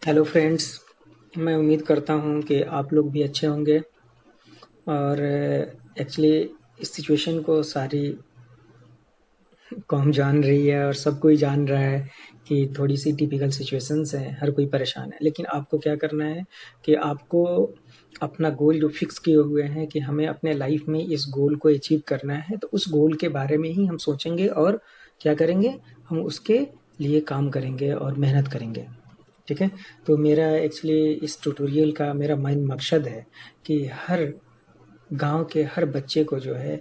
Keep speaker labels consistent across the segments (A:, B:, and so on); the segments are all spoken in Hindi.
A: Hello friends. मैं उम्मीद करता हूँ कि आप लोग भी अच्छे होंगे और एक्चुअली इस सिचुएशन को सारी कौम जान रही है और सब कोई जान रहा है कि थोड़ी सी टिपिकल सिचुएशंस हैं, हर कोई परेशान है। लेकिन आपको क्या करना है कि आपको अपना गोल जो फिक्स किए हुए हैं कि हमें अपने लाइफ में इस गोल को अचीव करना है, तो उस गोल के बारे में ही हम सोचेंगे और क्या करेंगे, हम उसके लिए काम करेंगे और मेहनत करेंगे। ठीक है। तो मेरा एक्चुअली इस ट्यूटोरियल का मेरा मेन मकसद है कि हर गांव के हर बच्चे को जो है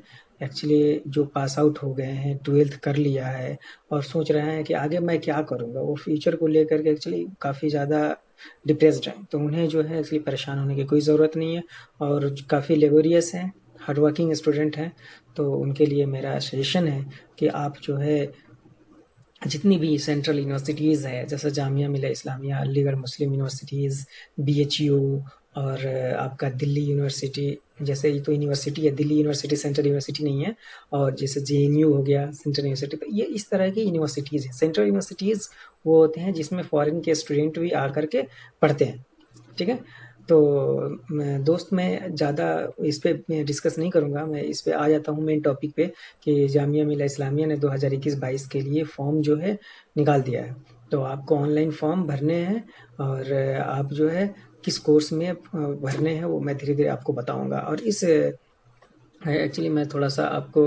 A: एक्चुअली जो पास आउट हो गए हैं, 12th कर लिया है और सोच रहे हैं कि आगे मैं क्या करूँगा, वो फ्यूचर को लेकर के एक्चुअली काफ़ी ज़्यादा डिप्रेस्ड हैं। तो उन्हें जो है एक्चुअली परेशान होने की कोई ज़रूरत नहीं है और काफ़ी लेबोरियस हैं, हार्ड वर्किंग स्टूडेंट हैं। तो उनके लिए मेरा सजेशन है कि आप जो है जितनी भी सेंट्रल यूनिवर्सिटीज़ है, जैसे जामिया मिलिया इस्लामिया, अलीगढ़ मुस्लिम यूनिवर्सिटीज़, बीएचयू और आपका दिल्ली यूनिवर्सिटी, जैसे ये तो यूनिवर्सिटी है, दिल्ली यूनिवर्सिटी सेंट्रल यूनिवर्सिटी नहीं है। और जैसे जेएनयू हो गया सेंट्रल यूनिवर्सिटी, तो ये इस तरह की यूनिवर्सिटीज़ हैं। सेंट्रल यूनिवर्सिटीज़ वो होते हैं जिसमें फॉरेन के स्टूडेंट भी आकर के पढ़ते हैं। ठीक है। तो दोस्त मैं ज़्यादा इस पे मैं डिस्कस नहीं करूँगा, मैं इस पे आ जाता हूँ मेन टॉपिक पे कि जामिया मिलिया इस्लामिया ने 2021-22 के लिए फॉर्म जो है निकाल दिया है। तो आपको ऑनलाइन फॉर्म भरने हैं और आप जो है किस कोर्स में भरने हैं वो मैं धीरे-धीरे आपको बताऊँगा। और इस एक्चुअली मैं थोड़ा-सा आपको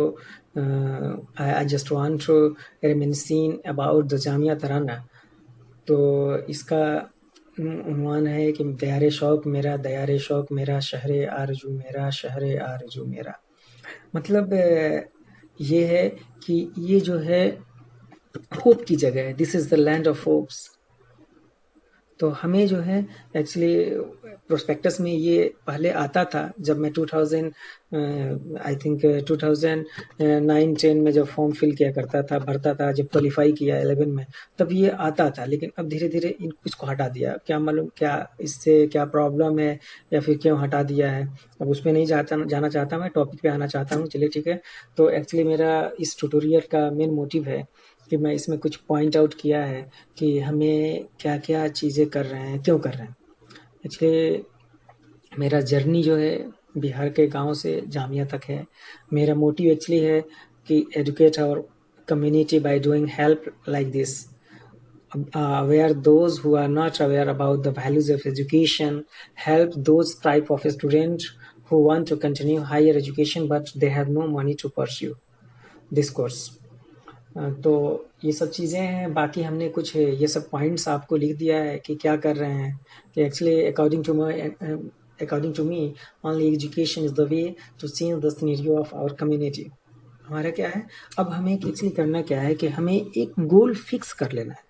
A: I just want to reminiscing about the Jamia तराना। तो इसका उन्वान है कि दयारे शौक मेरा, दयारे शौक मेरा, शहरे आरजू मेरा, शहरे आरजू मेरा। मतलब ये है कि ये जो है होप की जगह है, this is the land of hopes. तो हमें जो है एक्चुअली प्रोस्पेक्टस में ये पहले आता था जब मैं 2000 आई थिंक 2009-10 में जब फॉर्म फिल किया करता था, भरता था, जब क्वालिफाई किया 11 में, तब ये आता था। लेकिन अब धीरे धीरे इसको हटा दिया, क्या मालूम क्या इससे क्या प्रॉब्लम है या फिर क्यों हटा दिया है। अब उसमें नहीं जाना चाहता, मैं टॉपिक पे आना चाहता हूँ। चलिए ठीक है। तो एक्चुअली मेरा इस ट्यूटोरियल का मेन मोटिव है कि मैं इसमें कुछ पॉइंट आउट किया है कि हमें क्या-क्या चीज़ें कर रहे हैं, क्यों कर रहे हैं। एक्चुअली मेरा जर्नी जो है बिहार के गांव से जामिया तक है। मेरा मोटिव एक्चुअली है कि educate our community by doing help like this, aware those who are not aware about the values of education, help those type of students who want to continue higher education but they have no money to pursue this course। तो ये सब चीज़ें हैं। बाकी हमने कुछ ये सब पॉइंट्स आपको लिख दिया है कि क्या कर रहे हैं। कि actually according to me only education is the way to change the scenario of our community. हमारा क्या है, अब हमें एक्चुअली करना क्या है कि हमें एक गोल फिक्स कर लेना है।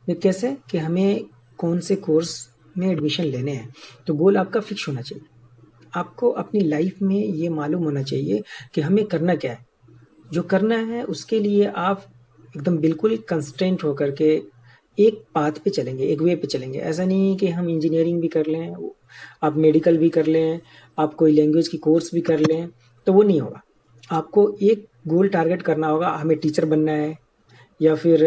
A: ये कैसे कि हमें कौन से कोर्स में एडमिशन लेने हैं। तो गोल आपका फिक्स होना चाहिए। आपको अपनी लाइफ में ये मालूम होना चाहिए कि हमें करना क्या है। जो करना है उसके लिए आप एकदम बिल्कुल कंस्ट्रेंट होकर के एक पाथ पे चलेंगे, एक वे पे चलेंगे। ऐसा नहीं है कि हम इंजीनियरिंग भी कर लें, आप मेडिकल भी कर लें, आप कोई लैंग्वेज की कोर्स भी कर लें, तो वो नहीं होगा। आपको एक गोल टारगेट करना होगा, हमें टीचर बनना है या फिर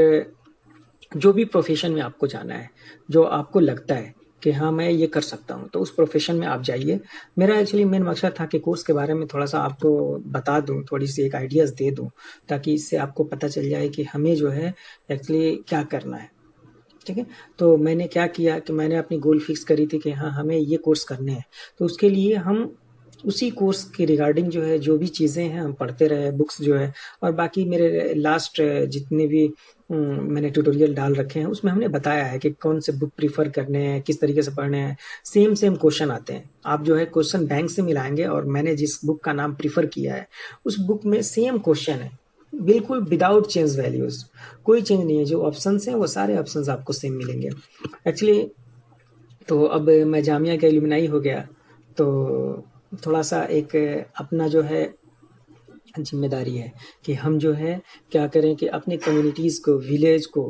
A: जो भी प्रोफेशन में आपको जाना है, जो आपको लगता है कि हाँ मैं ये कर सकता हूँ, तो उस प्रोफेशन में आप जाइए। मेरा एक्चुअली मेन मकसद था कि कोर्स के बारे में थोड़ा-सा आपको बता दूँ, थोड़ी-सी एक आइडियाज़ दे दूँ, ताकि इससे आपको पता चल जाए कि हमें जो है एक्चुअली क्या करना है। ठीक है। तो मैंने क्या किया कि मैंने अपनी गोल फिक्स करी थी कि हाँ हमें ये कोर्स करने हैं। तो उसके लिए हम उसी कोर्स के रिगार्डिंग जो है जो भी चीज़ें हैं हम पढ़ते रहे, बुक्स जो है। और बाकी मेरे लास्ट जितने भी मैंने ट्यूटोरियल डाल रखे हैं उसमें हमने बताया है कि कौन से बुक प्रीफर करने हैं, किस तरीके से पढ़ने हैं। सेम सेम क्वेश्चन आते हैं, आप जो है क्वेश्चन बैंक से मिलाएंगे और मैंने जिस बुक का नाम प्रीफर किया है उस बुक में सेम क्वेश्चन है, बिल्कुल विदाउट चेंज वैल्यूज, कोई चेंज नहीं है। जो ऑप्शंस हैं वो सारे ऑप्शंस आपको सेम मिलेंगे एक्चुअली। तो अब मैं जामिया का एलुमनाई हो गया, तो थोड़ा सा एक अपना जो है जिम्मेदारी है कि हम जो है क्या करें कि अपने कम्युनिटीज़ को, विलेज को,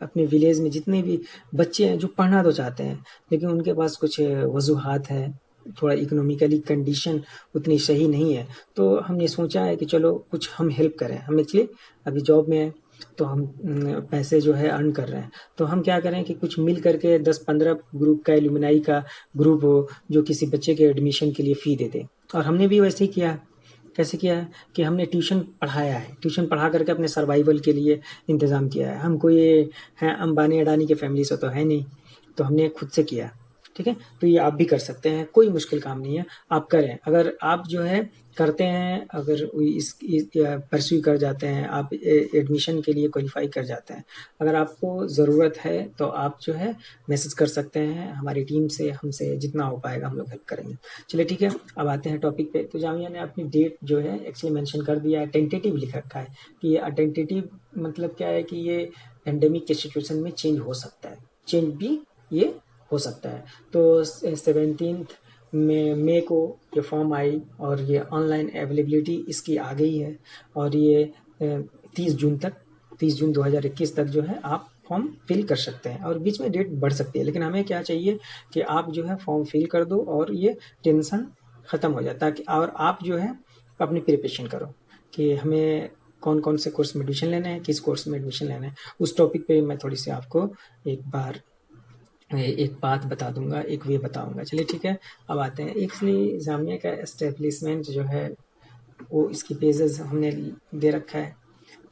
A: अपने विलेज में जितने भी बच्चे हैं जो पढ़ना तो चाहते हैं लेकिन उनके पास कुछ वजूहात है, थोड़ा इकोनॉमिकली कंडीशन उतनी सही नहीं है। तो हमने सोचा है कि चलो कुछ हम हेल्प करें। हम एक्चुअली अभी जॉब में हैं, तो हम पैसे जो है अर्न कर रहे हैं, तो हम क्या करें कि कुछ मिल करके 10-15 ग्रुप का एलुमनाई का ग्रुप हो जो किसी बच्चे के एडमिशन के लिए फ़ी दे दे। और हमने भी वैसे ही किया है। कैसे किया है कि हमने ट्यूशन पढ़ाया है, ट्यूशन पढ़ा करके अपने सर्वाइवल के लिए इंतज़ाम किया है। हम कोई हैं अंबानी अडानी के फैमिली से तो है नहीं, तो हमने खुद से किया। ठीक है, तो ये आप भी कर सकते हैं, कोई मुश्किल काम नहीं है, आप करें। अगर आप जो है करते हैं, अगर इस परस्यू कर जाते हैं, आप एडमिशन के लिए क्वालिफाई कर जाते हैं, अगर आपको ज़रूरत है तो आप जो है मैसेज कर सकते हैं हमारी टीम से, हमसे जितना हो पाएगा हम लोग हेल्प करेंगे। चलिए ठीक है, अब आते हैं टॉपिक पे। तो जामिया ने अपनी डेट जो है एक्चुअली मेंशन कर दिया है, टेंटेटिव लिख रखा है कि ये टेंटेटिव मतलब क्या है कि ये पेंडेमिक के सिचुएशन में चेंज हो सकता है, चेंज भी ये हो सकता है। तो 17 मई को ये फॉर्म आई और ये ऑनलाइन अवेलेबिलिटी इसकी आ गई है, और ये 30 जून 2021 तक जो है आप फॉर्म फिल कर सकते हैं, और बीच में डेट बढ़ सकती है, लेकिन हमें क्या चाहिए कि आप जो है फॉर्म फिल कर दो और ये टेंशन ख़त्म हो जाए, ताकि और आप जो है अपनी प्रिपरेशन करो कि हमें कौन कौन से कोर्स में एडमिशन लेना है, किस कोर्स में एडमिशन लेना है। उस टॉपिक पे मैं थोड़ी सी आपको एक बात बता दूंगा, एक वे बताऊंगा। चलिए ठीक है, अब आते हैं एक्चुअली जामिया का एस्टेब्लिशमेंट जो है वो इसकी पेजेस हमने दे रखा है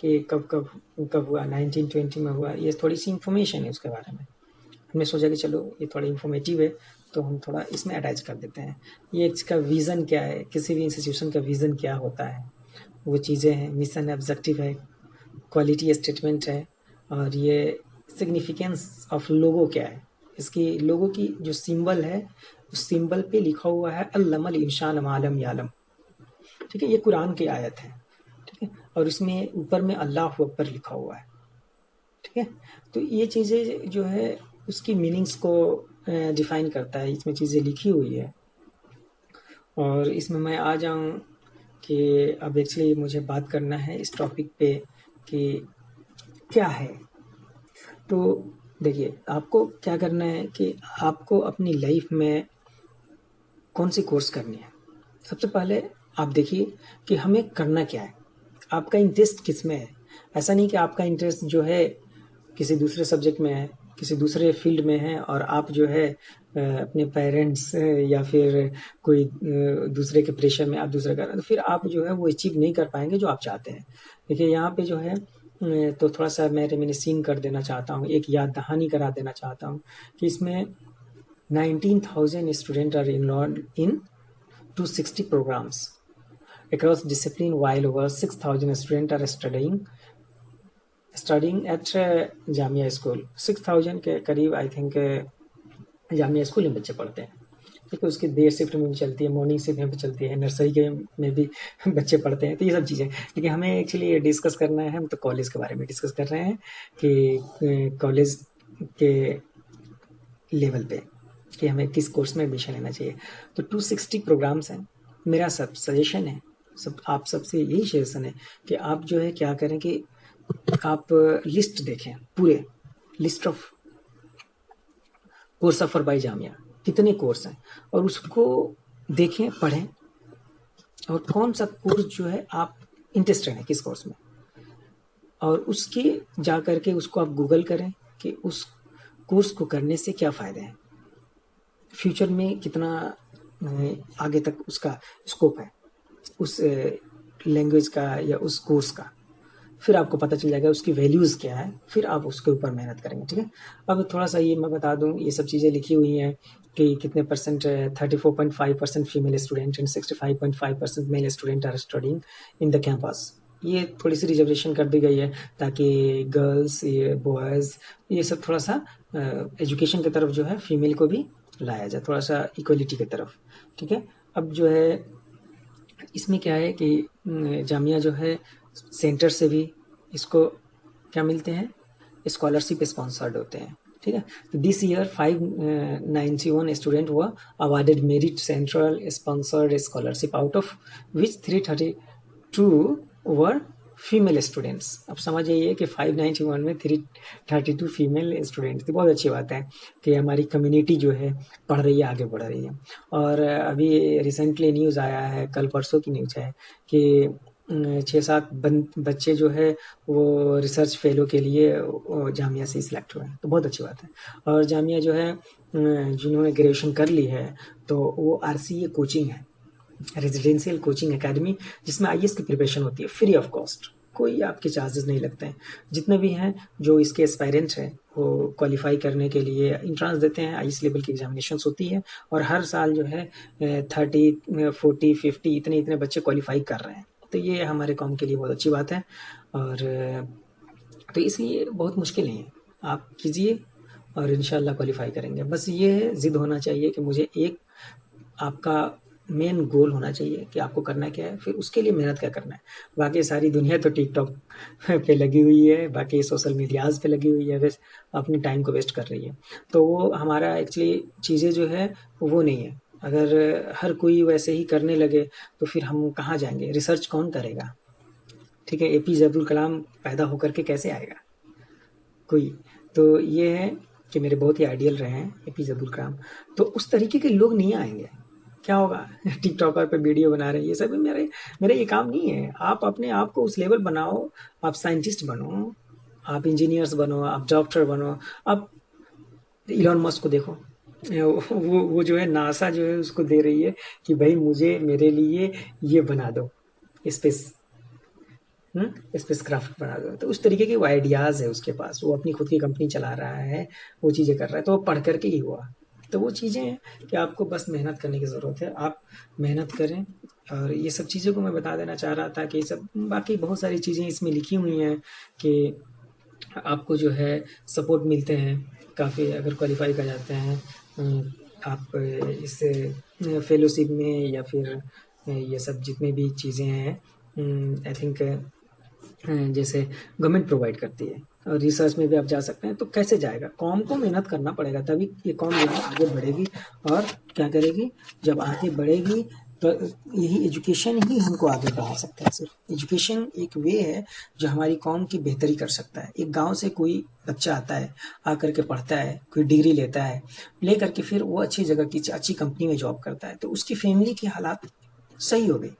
A: कि कब कब कब हुआ, 1920 में हुआ। ये थोड़ी सी इंफॉर्मेशन है उसके बारे में, हमने सोचा कि चलो ये थोड़ा इन्फॉर्मेटिव है तो हम थोड़ा इसमें अटैच कर देते हैं। ये इसका विज़न क्या है, किसी भी इंस्टीट्यूशन का विज़न क्या होता है, वो चीज़ें हैं। मिशन ऑब्जेक्टिव है, क्वालिटी स्टेटमेंट है, और ये सिग्निफिकेंस ऑफ लोगो क्या है, इसकी लोगो की जो सिंबल है उस सिंबल पे लिखा हुआ है अल्लमल इंसान मालम यालम। ठीक है, ये कुरान की आयत है। ठीक है, और इसमें ऊपर में अल्लाह अकबर लिखा हुआ है। ठीक है, तो ये चीज़ें जो है उसकी मीनिंग्स को डिफाइन करता है, इसमें चीज़ें लिखी हुई है। और इसमें मैं आ जाऊँ कि अब एक्चुअली मुझे बात करना है इस टॉपिक पे कि क्या है। तो देखिए, आपको क्या करना है कि आपको अपनी लाइफ में कौन सी कोर्स करनी है। सबसे पहले आप देखिए कि हमें करना क्या है, आपका इंटरेस्ट किस में है। ऐसा नहीं कि आपका इंटरेस्ट जो है किसी दूसरे सब्जेक्ट में है, किसी दूसरे फील्ड में है, और आप जो है अपने पेरेंट्स या फिर कोई दूसरे के प्रेशर में आप दूसरा कर रहे हैं, तो फिर आप जो है वो अचीव नहीं कर पाएंगे जो आप चाहते हैं। देखिए यहाँ पे जो है तो थोड़ा सा मैं रेमिनिसिंग कर देना चाहता हूँ, एक याद दहानी करा देना चाहता हूँ कि इसमें 19,000 students are enrolled in 260 programs across discipline, while over 6,000 students are studying at Jamia school. 6,000 के करीब आई थिंक जामिया स्कूल में बच्चे पढ़ते हैं। ठीक है, उसकी देर शिफ्ट में भी चलती है, मॉर्निंग शिफ्ट में भी चलती है, नर्सरी के में भी बच्चे पढ़ते हैं, तो ये सब चीज़ें। लेकिन हमें एक्चुअली डिस्कस करना है, हम तो कॉलेज के बारे में डिस्कस कर रहे हैं कि कॉलेज के लेवल पे कि हमें किस कोर्स में एडमिशन लेना चाहिए। तो 260 प्रोग्राम्स हैं। मेरा सब सजेशन है, आप सबसे यही सजेशन है कि आप जो है क्या करें कि आप लिस्ट देखें, पूरे list of course offer by Jamia, कितने कोर्स हैं, और उसको देखें, पढ़ें, और कौन सा कोर्स जो है आप इंटरेस्टेड हैं किस कोर्स में, और उसके जा करके उसको आप गूगल करें कि उस कोर्स को करने से क्या फ़ायदे हैं, फ्यूचर में कितना आगे तक उसका स्कोप है उस लैंग्वेज का या उस कोर्स का। फिर आपको पता चल जाएगा उसकी वैल्यूज़ क्या है, फिर आप उसके ऊपर मेहनत करेंगे। ठीक है, अब थोड़ा सा ये मैं बता दूं, ये सब चीज़ें लिखी हुई हैं कि कितने percent 34.5% female student and 65.5% male student are studying in the campus. ये थोड़ी सी रिजर्वेशन कर दी गई है ताकि गर्ल्स, ये बॉयज़, ये सब थोड़ा सा एजुकेशन की तरफ जो है फीमेल को भी लाया जाए, थोड़ा सा इक्वलिटी की तरफ। ठीक है, अब जो है इसमें क्या है कि जामिया जो है सेंटर से भी इसको क्या मिलते हैं, स्कॉलरशिप स्पॉन्सर्ड होते हैं। ठीक है, तो दिस ईयर 591 स्टूडेंट हुआ awarded merit central sponsored scholarship, out of which 332 were female students. अब समझ जाइए कि 591 में 332 फीमेल स्टूडेंट्स थी। बहुत अच्छी बात है कि हमारी कम्युनिटी जो है पढ़ रही है, आगे बढ़ रही है। और अभी रिसेंटली न्यूज़ आया है, कल परसों की न्यूज़ है कि 6-7 बच्चे जो है वो रिसर्च फेलो के लिए जामिया से सिलेक्ट हुए हैं, तो बहुत अच्छी बात है। और जामिया जो है जिन्होंने ग्रेजुएशन कर ली है तो वो आरसीए कोचिंग है, रेजिडेंशियल कोचिंग एकेडमी, जिसमें आईएएस की प्रिपरेशन होती है फ्री ऑफ कॉस्ट, कोई आपके चार्जेस नहीं लगते हैं। जितने भी हैं जो इसके एस्पायरेंट्स हैं वो क्वालिफाई करने के लिए इंट्रांस देते हैं, आईएएस लेवल की एग्जामिनेशन होती है और हर साल जो है 30, 40, 50 इतने इतने बच्चे क्वालिफाई कर रहे हैं, तो ये हमारे कॉम के लिए बहुत अच्छी बात है। और तो इसलिए बहुत मुश्किल नहीं है, आप कीजिए और इंशाल्लाह क्वालिफाई करेंगे। बस ये है, ज़िद होना चाहिए कि मुझे एक आपका मेन गोल होना चाहिए कि आपको करना क्या है, फिर उसके लिए मेहनत क्या करना है। बाकी सारी दुनिया तो टिकटॉक पे लगी हुई है, बाकी सोशल मीडियाज़ पे लगी हुई है, बस अपने टाइम को वेस्ट कर रही है। तो वो हमारा एक्चुअली चीज़ें जो है वो नहीं है। अगर हर कोई वैसे ही करने लगे तो फिर हम कहाँ जाएंगे, रिसर्च कौन करेगा? ठीक है, एपीजे अब्दुल कलाम पैदा होकर के कैसे आएगा कोई? तो ये है कि मेरे बहुत ही आइडियल रहे हैं एपीजे अब्दुल कलाम, तो उस तरीके के लोग नहीं आएंगे। क्या होगा? टिकटॉकर पे वीडियो बना रहे हैं, ये सब मेरे मेरा ये काम नहीं है। आप अपने आप को उस लेवल बनाओ, आप साइंटिस्ट बनो, आप इंजीनियर्स बनो, आप डॉक्टर बनो। आप इलॉन मस्क को देखो, वो जो है नासा जो है उसको दे रही है कि भाई मुझे मेरे लिए ये बना दो, स्पेस स्पेस क्राफ्ट बना दो। तो उस तरीके के वो आइडियाज़ है उसके पास, वो अपनी खुद की कंपनी चला रहा है, वो चीज़ें कर रहा है, तो वो पढ़ करके ही हुआ। तो वो चीज़ें हैं कि आपको बस मेहनत करने की ज़रूरत है, आप मेहनत करें। और ये सब चीज़ों को मैं बता देना चाह रहा था कि सब बाकी बहुत सारी चीज़ें इसमें लिखी हुई हैं कि आपको जो है सपोर्ट मिलते हैं काफ़ी अगर क्वालिफाई कर जाते हैं। आप इस फेलोशिप में या फिर ये सब जितनी भी चीज़ें हैं आई थिंक जैसे गवर्नमेंट प्रोवाइड करती है, और रिसर्च में भी आप जा सकते हैं। तो कैसे जाएगा? कॉम को मेहनत करना पड़ेगा, तभी ये कॉम जो है आगे बढ़ेगी। और क्या करेगी? जब आगे बढ़ेगी तो यही एजुकेशन ही हमको आगे बढ़ा सकता है। सिर्फ एजुकेशन एक वे है जो हमारी कॉम की बेहतरी कर सकता है। एक गांव से कोई बच्चा आता है, आकर के पढ़ता है, कोई डिग्री लेता है, ले करके फिर वो अच्छी जगह की अच्छी कंपनी में जॉब करता है, तो उसकी फैमिली की हालात सही हो गई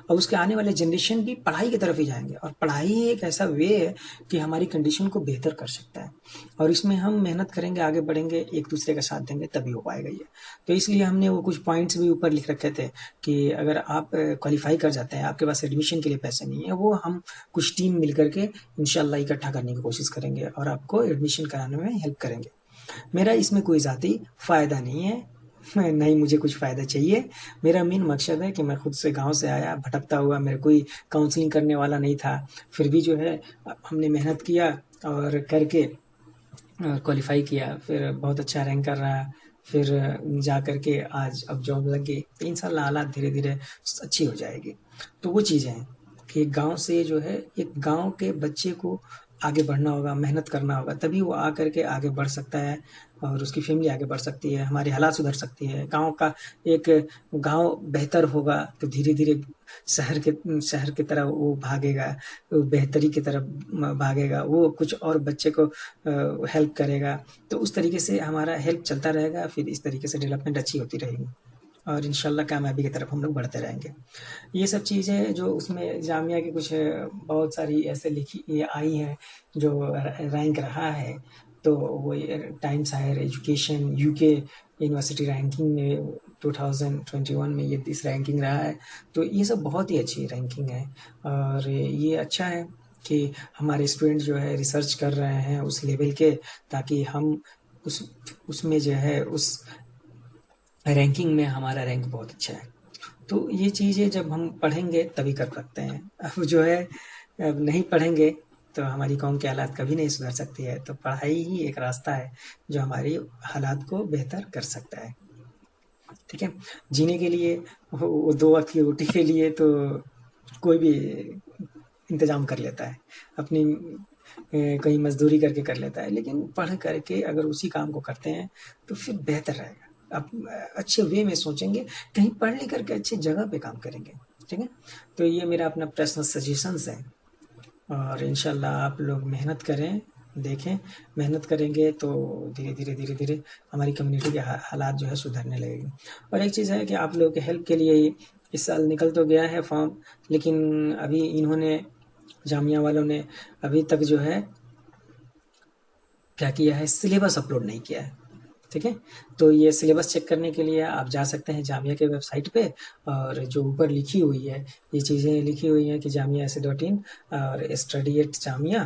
A: और उसके आने वाले जनरेशन भी पढ़ाई की तरफ ही जाएंगे। और पढ़ाई एक ऐसा वे है कि हमारी कंडीशन को बेहतर कर सकता है, और इसमें हम मेहनत करेंगे, आगे बढ़ेंगे, एक दूसरे का साथ देंगे, तभी हो पाएगा ये। तो इसलिए हमने वो कुछ पॉइंट्स भी ऊपर लिख रखे थे कि अगर आप क्वालिफाई कर जाते हैं, आपके पास एडमिशन के लिए पैसे नहीं है, वो हम कुछ टीम मिल करके इंशाल्लाह इकट्ठा करने की कोशिश करेंगे और आपको एडमिशन कराने में हेल्प करेंगे। मेरा इसमें कोई ज़ाती फ़ायदा नहीं है, नहीं मुझे कुछ फ़ायदा चाहिए। मेरा मेन मकसद है कि मैं खुद से गाँव से आया भटकता हुआ, मेरे कोई काउंसलिंग करने वाला नहीं था, फिर भी जो है हमने मेहनत किया और करके क्वालिफाई किया, फिर बहुत अच्छा रैंकर रहा, फिर जा कर के आज अब जॉब लग गई, तो इंशाल्लाह हालात धीरे धीरे अच्छी हो जाएगी। तो वो चीज़ें हैं कि गांव से जो है एक गांव के बच्चे को आगे बढ़ना होगा, मेहनत करना होगा, तभी वो आ करके आगे बढ़ सकता है और उसकी फैमिली आगे बढ़ सकती है, हमारी हालात सुधर सकती है। गांव का एक गांव बेहतर होगा तो धीरे धीरे शहर की तरह वो भागेगा, वो बेहतरी की तरफ भागेगा, वो कुछ और बच्चे को हेल्प करेगा। तो उस तरीके से हमारा हेल्प चलता रहेगा, फिर इस तरीके से डेवलपमेंट अच्छी होती रहेगी और इंशाल्लाह कामयाबी की तरफ हम लोग बढ़ते रहेंगे। ये सब चीज़ें जो उसमें जामिया की कुछ बहुत सारी ऐसे लिखी ये आई हैं जो रैंक रहा है, तो वो Times Higher Education UK university ranking में 2021 में ये इस रैंकिंग रहा है। तो ये सब बहुत ही अच्छी रैंकिंग है और ये अच्छा है कि हमारे स्टूडेंट जो है रिसर्च कर रहे हैं उस लेवल के, ताकि हम उस उसमें जो है उस रैंकिंग में हमारा रैंक बहुत अच्छा है। तो ये चीज़ें जब हम पढ़ेंगे तभी कर सकते हैं। अब जो है अब नहीं पढ़ेंगे तो हमारी कौम की हालात कभी नहीं सुधर सकती है। तो पढ़ाई ही एक रास्ता है जो हमारी हालात को बेहतर कर सकता है। ठीक है, जीने के लिए वो 2 वक्त की रोटी के लिए तो कोई भी इंतजाम कर लेता है, अपनी कहीं मजदूरी करके कर लेता है, लेकिन पढ़ करके अगर उसी काम को करते हैं तो फिर बेहतर रहेगा। आप अच्छे वे में सोचेंगे, कहीं पढ़ लिख करके अच्छी जगह पे काम करेंगे। ठीक है, तो ये मेरा अपना पर्सनल सजेशंस है और इंशाल्लाह आप लोग मेहनत करें, देखें, मेहनत करेंगे तो धीरे धीरे हमारी कम्युनिटी के हालात जो है सुधरने लगेगी। और एक चीज़ है कि आप लोगों के हेल्प के लिए ही इस साल निकल तो गया है फॉर्म, लेकिन अभी इन्होंने जामिया वालों ने अभी तक जो है क्या किया है, सिलेबस अपलोड नहीं किया है। ठीक है, तो ये सिलेबस चेक करने के लिए आप जा सकते हैं जामिया के वेबसाइट पे, और जो ऊपर लिखी हुई है ये चीज़ें लिखी हुई हैं कि जामिया ऐसे.इन और स्टडी एट जामिया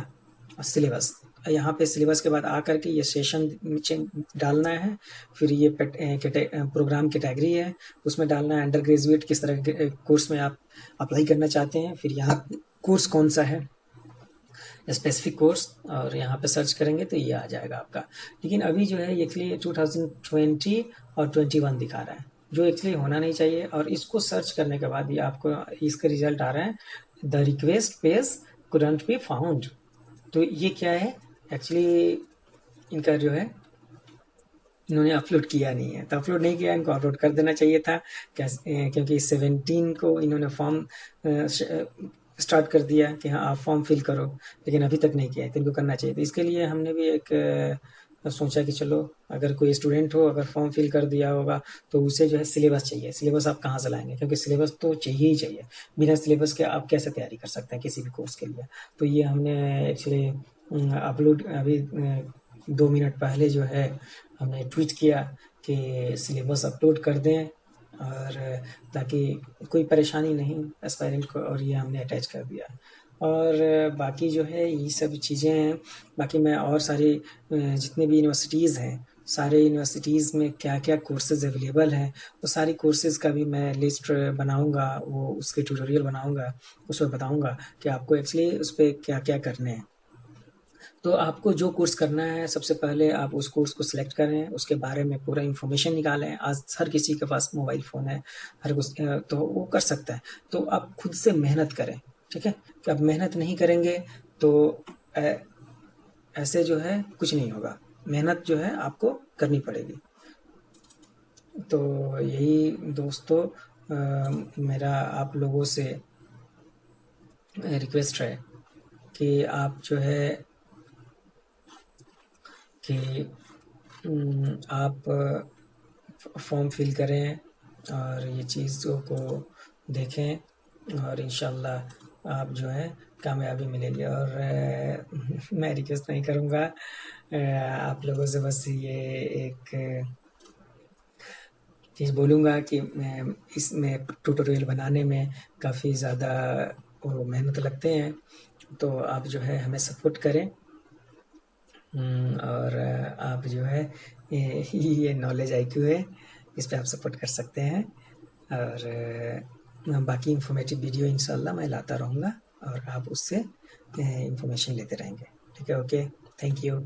A: और सिलेबस, यहाँ पे सिलेबस के बाद आकर के ये सेशन नीचे डालना है, फिर ये प्रोग्राम कैटेगरी है उसमें डालना है, अंडर ग्रेजुएट किस तरह के कोर्स में आप अप्लाई करना चाहते हैं, फिर यहाँ कोर्स कौन सा है, स्पेसिफिक कोर्स, और यहाँ पे सर्च करेंगे तो ये आ जाएगा आपका। लेकिन अभी जो है एक्चुअली 2020 और 21 दिखा रहा है, जो एक्चुअली होना नहीं चाहिए, और इसको सर्च करने के बाद ये आपको इसका रिजल्ट आ रहा है, the request page couldn't be found. तो ये क्या है, एक्चुअली इनका जो है इन्होंने अपलोड किया नहीं है, तो अपलोड नहीं किया, इनको अपलोड कर देना चाहिए था, क्योंकि 17 को इन्होंने फॉर्म स्टार्ट कर दिया कि हाँ आप फॉर्म फिल करो, लेकिन अभी तक नहीं किया है, तो इनको करना चाहिए। तो इसके लिए हमने भी एक सोचा कि चलो अगर कोई स्टूडेंट हो, अगर फॉर्म फिल कर दिया होगा तो उसे जो है सिलेबस चाहिए, सिलेबस आप कहाँ से लाएंगे, क्योंकि सिलेबस तो चाहिए ही चाहिए, बिना सिलेबस के आप कैसे तैयारी कर सकते हैं किसी भी कोर्स के लिए। तो ये हमने एक्चुअली अपलोड अभी 2 मिनट पहले जो है हमने ट्वीट किया कि सिलेबस अपलोड कर दें, और ताकि कोई परेशानी नहीं एस्पायरेंट को, और ये हमने अटैच कर दिया। और बाकी जो है ये सब चीज़ें हैं, बाकी मैं और सारी जितने भी यूनिवर्सिटीज़ हैं, सारे यूनिवर्सिटीज़ में क्या-क्या कोर्सेज़ अवेलेबल हैं, वो सारी कोर्सेज़ का भी मैं लिस्ट बनाऊँगा, वो उसके ट्यूटोरियल बनाऊँगा, उसमें बताऊँगा कि आपको एक्चुअली उस पे क्या-क्या करने हैं। तो आपको जो कोर्स करना है सबसे पहले आप उस कोर्स को सिलेक्ट करें, उसके बारे में पूरा इन्फॉर्मेशन निकालें। आज हर किसी के पास मोबाइल फ़ोन है, तो वो कर सकता है। तो आप खुद से मेहनत करें, ठीक है? कि आप मेहनत नहीं करेंगे तो ऐसे जो है कुछ नहीं होगा। मेहनत जो है आपको करनी पड़ेगी। तो यही दोस्तों मेरा आप लोगों से रिक्वेस्ट है कि आप जो है कि आप फॉर्म फिल करें और ये चीज़ों को देखें, और इंशाल्लाह आप जो है कामयाबी मिलेगी। और मैं रिक्वेस्ट नहीं करूँगा, आप लोगों से बस ये एक चीज़ बोलूँगा कि इसमें ट्यूटोरियल बनाने में काफ़ी ज़्यादा वो मेहनत लगते हैं, तो आप जो है हमें सपोर्ट करें। और आप जो है ये नॉलेज आईक्यू है, इस पे आप सपोर्ट कर सकते हैं, और बाकी इन्फॉर्मेटिव वीडियो इंशाल्लाह मैं लाता रहूँगा और आप उससे इन्फॉर्मेशन लेते रहेंगे। ठीक है, ओके, थैंक यू।